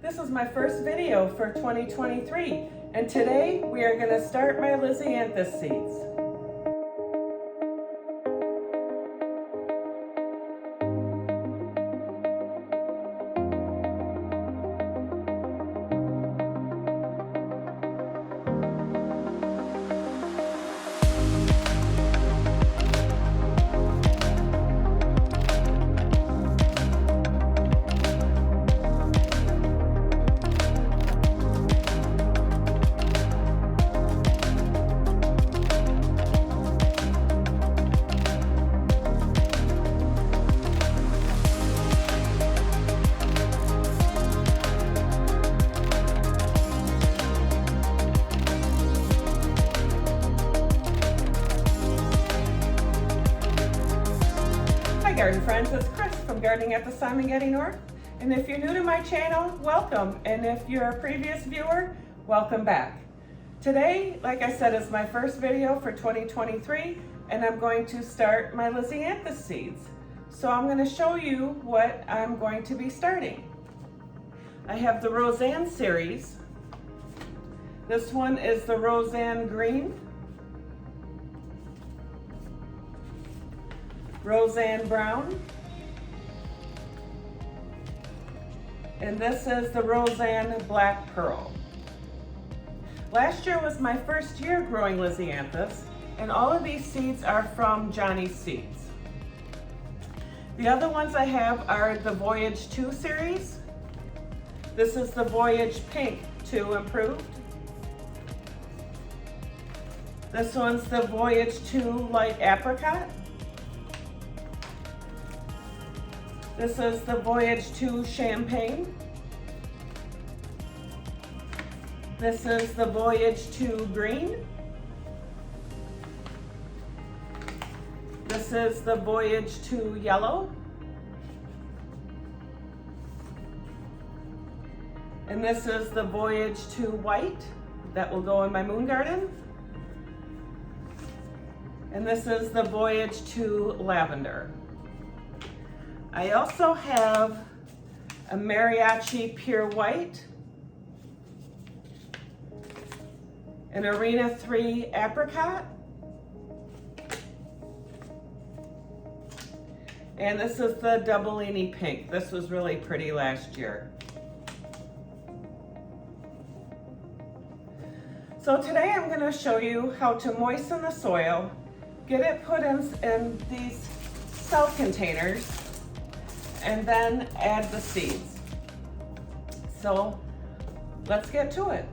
This is my first video for 2023, and today we are going to start my Lisianthus seeds. Garden friends, it's Chris from Gardening at the Simongetti North, and if you're new to my channel, welcome, and if you're a previous viewer, welcome back. Today, like I said, is my first video for 2023, and I'm going to start my Lisianthus seeds. So I'm going to show you what I'm going to be starting. I have the Roseanne series. This one is the Roseanne Green, Roseanne Brown, and this is the Roseanne Black Pearl. Last year was my first year growing Lisianthus, and all of these seeds are from Johnny's Seeds. The other ones I have are the Voyage 2 series. This is the Voyage Pink 2 Improved. This one's the Voyage 2 Light Apricot. This is the Voyage 2 Champagne. This is the Voyage 2 Green. This is the Voyage 2 Yellow. And this is the Voyage 2 White that will go in my moon garden. And this is the Voyage 2 Lavender. I also have a Mariachi Pure White, an Arena 3 Apricot, and this is the Doubleini Pink. This was really pretty last year. So today I'm going to show you how to moisten the soil, get it put in these cell containers, and then add the seeds. So let's get to it.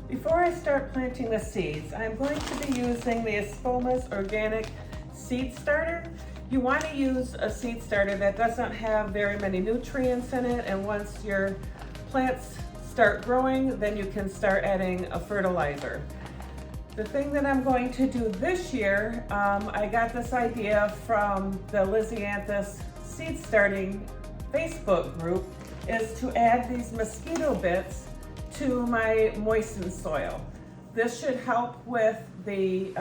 Before I start planting the seeds, I'm going to be using the Espoma's Organic Seed Starter. You want to use a seed starter that doesn't have very many nutrients in it, and once your plants start growing, then you can start adding a fertilizer. The thing that I'm going to do this year, I got this idea from the Lisianthus Seed Starting Facebook group, is to add these mosquito bits to my moistened soil. This should help with the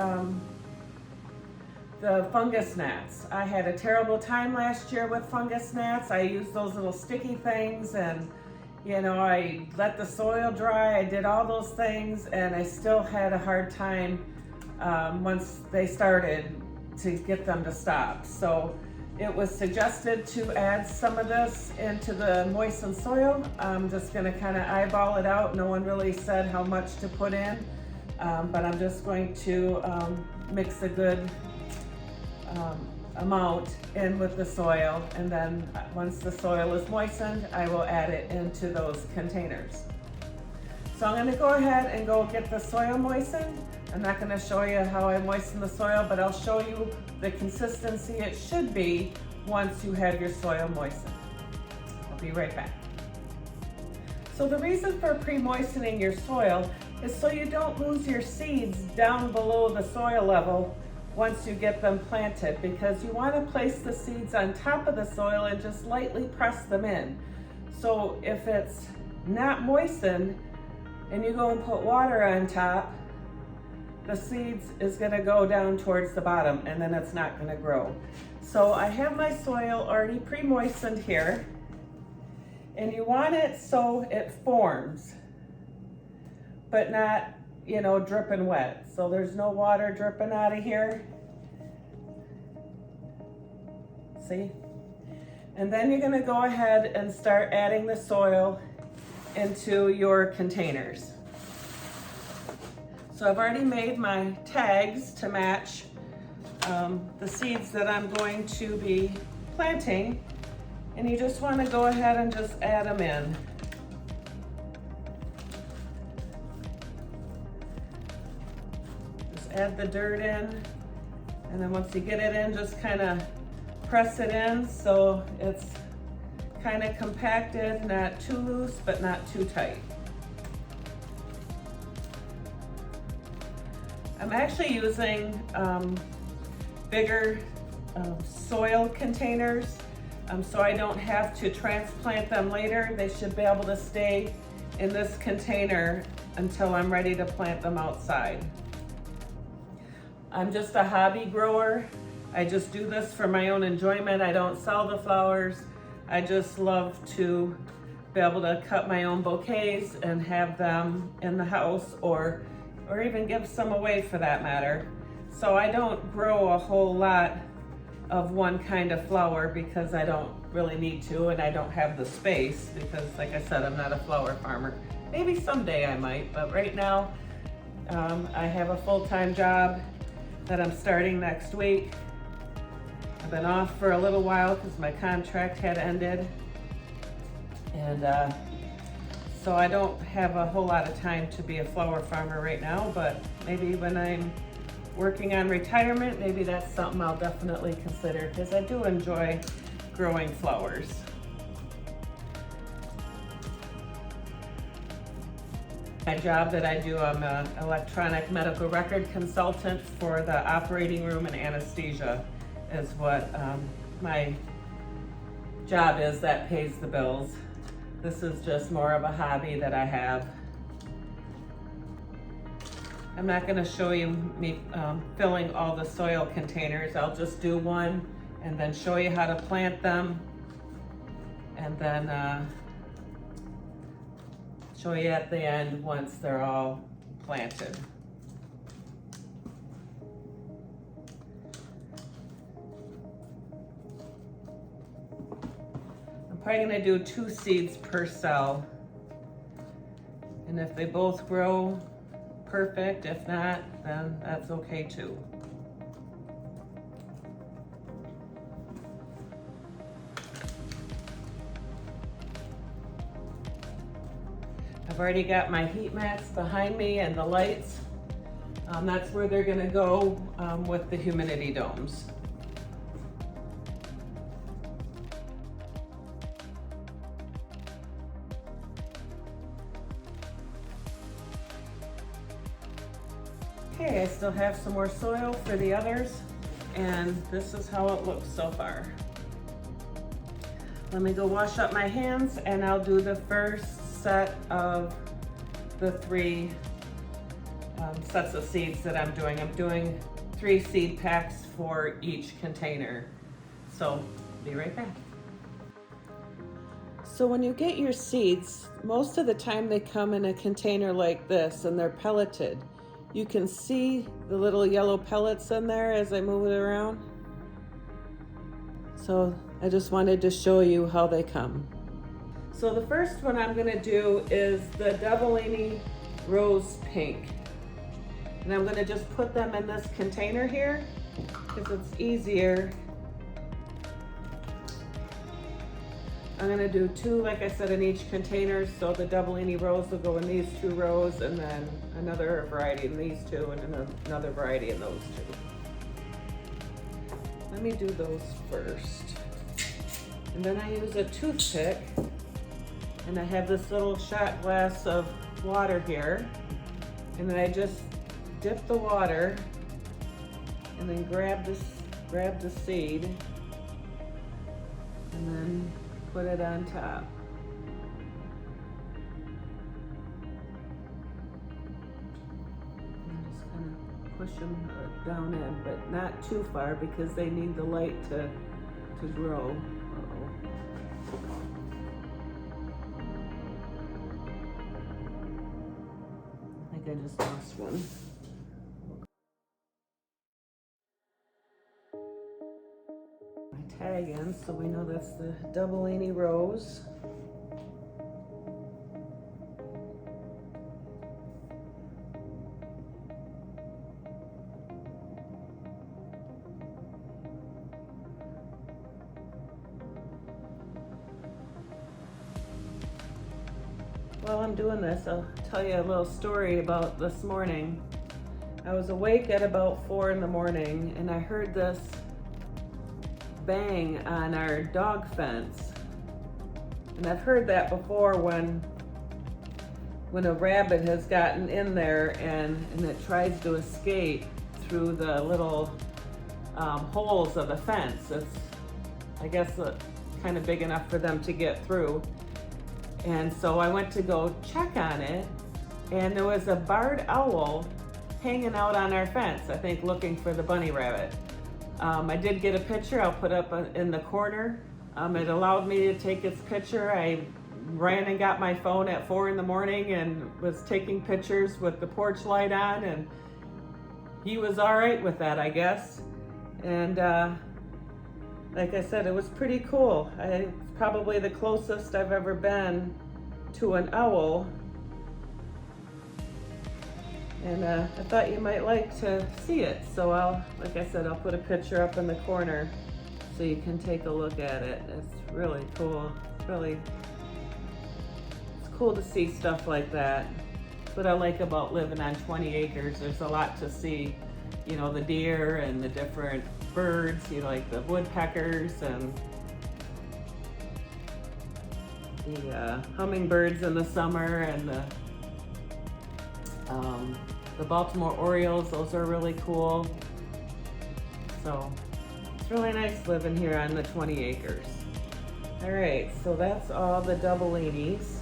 fungus gnats. I had a terrible time last year with fungus gnats. I used those little sticky things, and you know, I let the soil dry, I did all those things, and I still had a hard time once they started to get them to stop. So it was suggested to add some of this into the moistened soil. I'm just gonna kind of eyeball it out. No one really said how much to put in, but I'm just going to mix a good amount in with the soil, and then once the soil is moistened, I will add it into those containers. So I'm gonna go ahead and go get the soil moistened. I'm not gonna show you how I moisten the soil, but I'll show you the consistency it should be once you have your soil moistened. I'll be right back. So the reason for pre-moistening your soil is so you don't lose your seeds down below the soil level once you get them planted, because you want to place the seeds on top of the soil and just lightly press them in. So if it's not moistened and you go and put water on top, the seeds is going to go down towards the bottom, and then it's not going to grow. So I have my soil already pre-moistened here, And you want it so it forms, but not, you know, dripping wet. So there's no water dripping out of here. See? And then you're gonna go ahead and start adding the soil into your containers. So I've already made my tags to match the seeds that I'm going to be planting. And you just want to go ahead and just add them in. Just add the dirt in, and then once you get it in, just kind of press it in so it's kind of compacted, not too loose, but not too tight. I'm actually using bigger soil containers, so I don't have to transplant them later. They should be able to stay in this container until I'm ready to plant them outside. I'm just a hobby grower. I just do this for my own enjoyment. I don't sell the flowers. I just love to be able to cut my own bouquets and have them in the house, or even give some away for that matter. So I don't grow a whole lot of one kind of flower because I don't really need to, and I don't have the space because, like I said, I'm not a flower farmer. Maybe someday I might, but right now I have a full-time job that I'm starting next week. I've been off for a little while because my contract had ended, and so I don't have a whole lot of time to be a flower farmer right now, but maybe when I'm working on retirement, maybe that's something I'll definitely consider because I do enjoy growing flowers. My job that I do, I'm an electronic medical record consultant for the operating room, and anesthesia is what my job is that pays the bills. This is just more of a hobby that I have. I'm not going to show you me filling all the soil containers. I'll just do one and then show you how to plant them, and then show you at the end once they're all planted. I'm probably going to do 2 seeds per cell, and if they both grow, perfect. If not, then that's okay too. I've already got my heat mats behind me and the lights. That's where they're gonna go with the humidity domes. Okay, I still have some more soil for the others, and this is how it looks so far. Let me go wash up my hands, and I'll do the first set of the 3 sets of seeds that I'm doing. I'm doing 3 seed packs for each container. So, be right back. So when you get your seeds, most of the time they come in a container like this, and they're pelleted. You can see the little yellow pellets in there as I move it around. So I just wanted to show you how they come. So the first one I'm gonna do is the Doubleini Rose Pink. And I'm gonna just put them in this container here because it's easier. I'm gonna do 2, like I said, in each container. So the Doubleini Rose will go in these 2 rows, and then another variety in these 2, and another variety in those 2. Let me do those first. And then I use a toothpick, and I have this little shot glass of water here. And then I just dip the water, and then grab the seed, and then put it on top. And just kind of push them down in, but not too far because they need the light to grow. I just lost one. My tag in, so we know that's the Double-Any Rose. While I'm doing this, I'll tell you a little story about this morning. I was awake at about 4 in the morning and I heard this bang on our dog fence. And I've heard that before when a rabbit has gotten in there and it tries to escape through the little holes of the fence. It's, I guess, kind of big enough for them to get through. And so I went to go check on it, and there was a barred owl hanging out on our fence, I think looking for the bunny rabbit. I did get a picture I'll put up in the corner. It allowed me to take its picture. I ran and got my phone at 4 in the morning and was taking pictures with the porch light on, and he was all right with that, I guess. And like I said, it was pretty cool. It's probably the closest I've ever been to an owl. And I thought you might like to see it. So like I said, I'll put a picture up in the corner so you can take a look at it. It's really cool. It's cool to see stuff like that. That's what I like about living on 20 acres. There's a lot to see. You know, the deer and the different birds, you know, like the woodpeckers and the hummingbirds in the summer, and the Baltimore Orioles. Those are really cool. So it's really nice living here on the 20 acres. All right, so that's all the Double-Enies.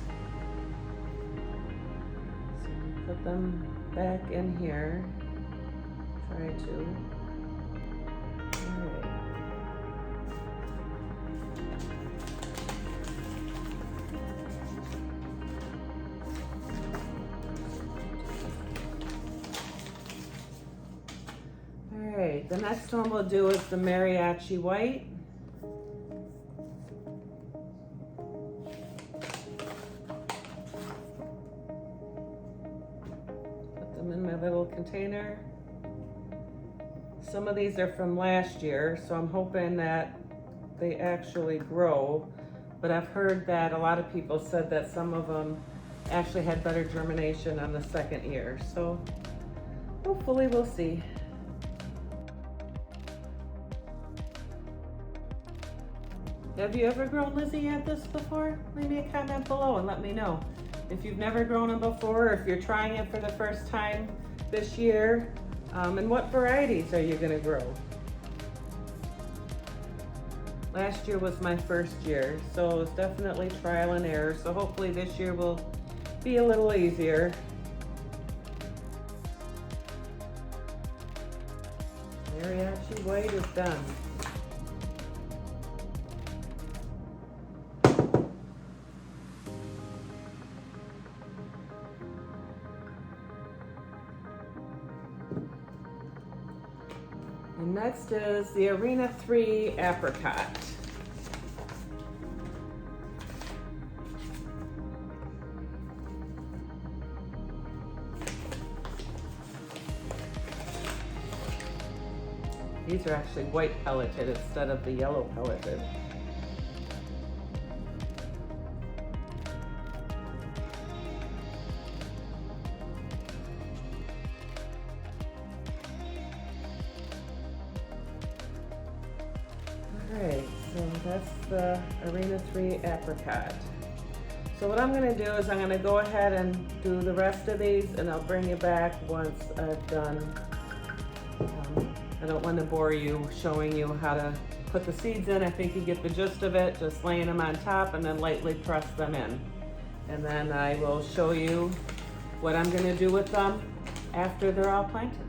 So put them back in here. Try to. All right. All right, the next one we'll do is the Mariachi White. Put them in my little container. Some of these are from last year, so I'm hoping that they actually grow. But I've heard that a lot of people said that some of them actually had better germination on the second year. So hopefully we'll see. Have you ever grown Lisianthus before? Leave me a comment below and let me know. If you've never grown them before, or if you're trying it for the first time this year, and what varieties are you going to grow? Last year was my first year, so it's definitely trial and error. So hopefully this year will be a little easier. Mariachi White is done. And next is the Arena 3 Apricot. These are actually white pelleted instead of the yellow pelleted. Alright, so that's the Arena 3 Apricot. So what I'm going to do is I'm going to go ahead and do the rest of these, and I'll bring you back once I've done. I don't want to bore you showing you how to put the seeds in. I think you get the gist of it, just laying them on top and then lightly press them in. And then I will show you what I'm going to do with them after they're all planted.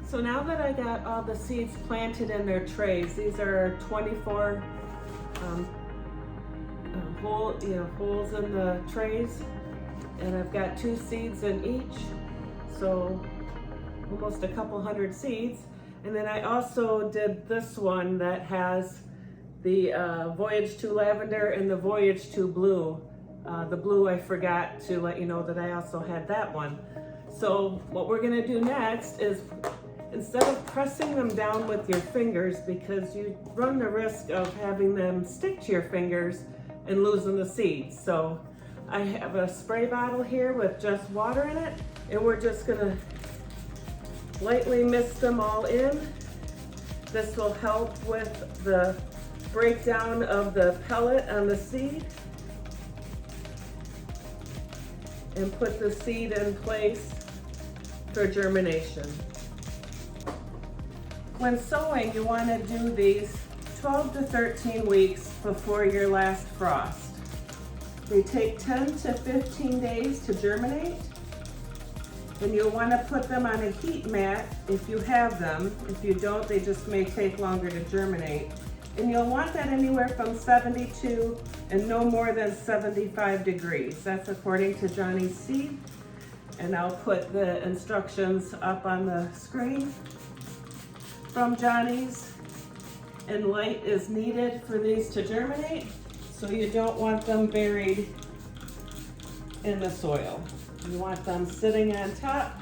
So now that I got all the seeds planted in their trays, these are 24 holes in the trays. And I've got 2 seeds in each, so almost a couple hundred seeds. And then I also did this one that has the Voyage to Lavender and the Voyage to Blue. The blue, I forgot to let you know that I also had that one. So what we're gonna do next is, instead of pressing them down with your fingers, because you run the risk of having them stick to your fingers and losing the seeds. So I have a spray bottle here with just water in it, and we're just gonna lightly mist them all in. This will help with the breakdown of the pellet on the seed and put the seed in place for germination. When sowing, you want to do these 12 to 13 weeks before your last frost. They take 10 to 15 days to germinate, and you'll want to put them on a heat mat if you have them. If you don't, they just may take longer to germinate. And you'll want that anywhere from 72 and no more than 75 degrees. That's according to Johnny's seed. And I'll put the instructions up on the screen from Johnny's. And light is needed for these to germinate, so you don't want them buried in the soil. You want them sitting on top,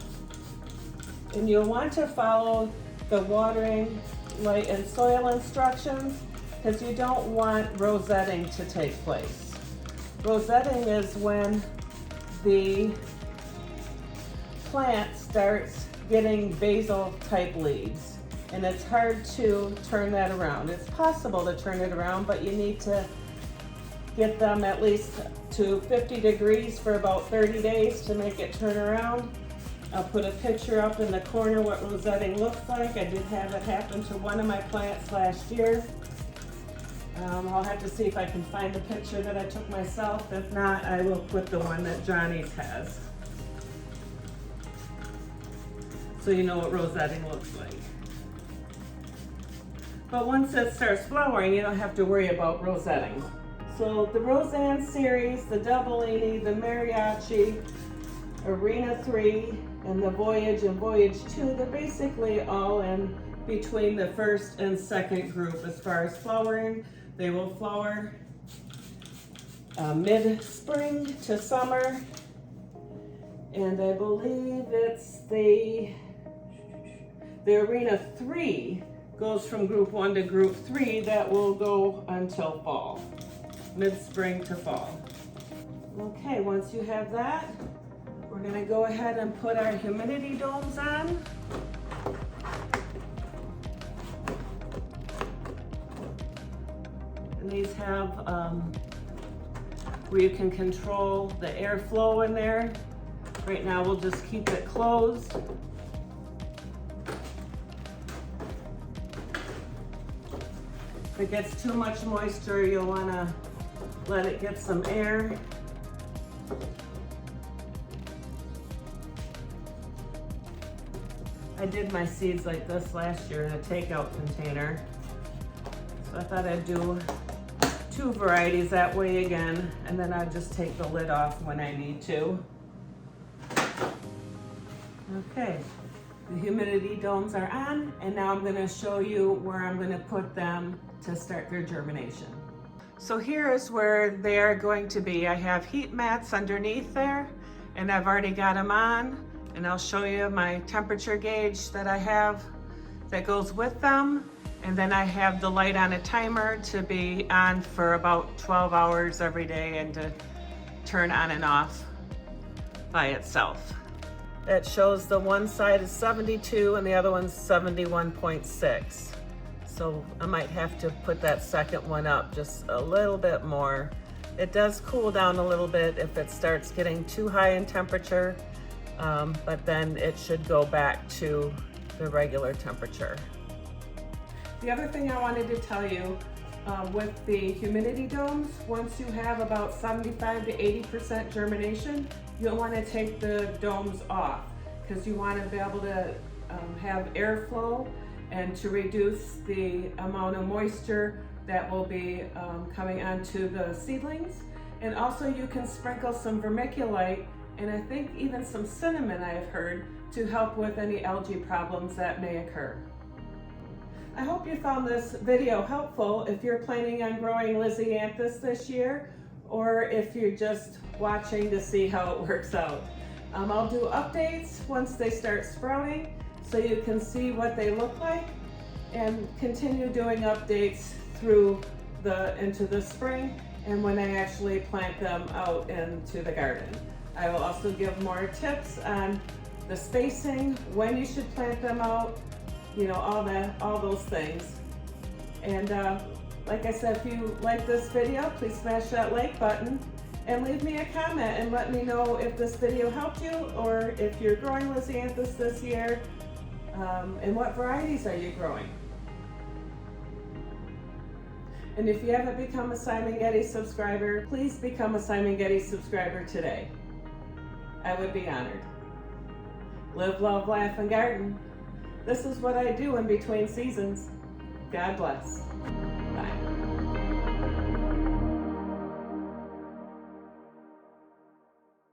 and you'll want to follow the watering, light, and soil instructions, because you don't want rosetting to take place. Rosetting is when the plant starts getting basal type leaves, and it's hard to turn that around. It's possible to turn it around, but you need to get them at least to 50 degrees for about 30 days to make it turn around. I'll put a picture up in the corner what rosetting looks like. I did have it happen to one of my plants last year. I'll have to see if I can find the picture that I took myself. If not, I will put the one that Johnny's has, so you know what rosetting looks like. But once it starts flowering, you don't have to worry about rosetting. So the Roseanne series, the Doubleini, the Mariachi, Arena 3, and the Voyage and Voyage 2, they're basically all in between the first and second group as far as flowering. They will flower mid-spring to summer. And I believe it's the Arena 3 goes from group 1 to group 3. That will go until fall, mid-spring to fall. Okay, once you have that, we're gonna go ahead and put our humidity domes on. And these have where you can control the airflow in there. Right now we'll just keep it closed. If it gets too much moisture, you'll want to let it get some air. I did my seeds like this last year in a takeout container. So I thought I'd do 2 varieties that way again, and then I'd just take the lid off when I need to. Okay, the humidity domes are on, and now I'm going to show you where I'm going to put them to start their germination. So here is where they are going to be. I have heat mats underneath there, and I've already got them on, and I'll show you my temperature gauge that I have that goes with them. And then I have the light on a timer to be on for about 12 hours every day and to turn on and off by itself. It shows the one side is 72 and the other one's 71.6. So I might have to put that second one up just a little bit more. It does cool down a little bit if it starts getting too high in temperature, but then it should go back to the regular temperature. The other thing I wanted to tell you with the humidity domes, once you have about 75 to 80% germination, you'll want to take the domes off because you want to be able to have airflow and to reduce the amount of moisture that will be coming onto the seedlings. And also you can sprinkle some vermiculite and I think even some cinnamon I have heard to help with any algae problems that may occur. I hope you found this video helpful if you're planning on growing Lisianthus this year, or if you're just watching to see how it works out. I'll do updates once they start sprouting so you can see what they look like, and continue doing updates through into the spring and when I actually plant them out into the garden. I will also give more tips on the spacing, when you should plant them out, you know, all those things. And like I said, if you like this video, please smash that like button and leave me a comment and let me know if this video helped you, or if you're growing Lisianthus this year, and what varieties are you growing. And if you haven't become a Simongetti subscriber, please become a Simongetti subscriber today. I would be honored. Live, love, laugh, and garden. This is what I do in between seasons. God bless.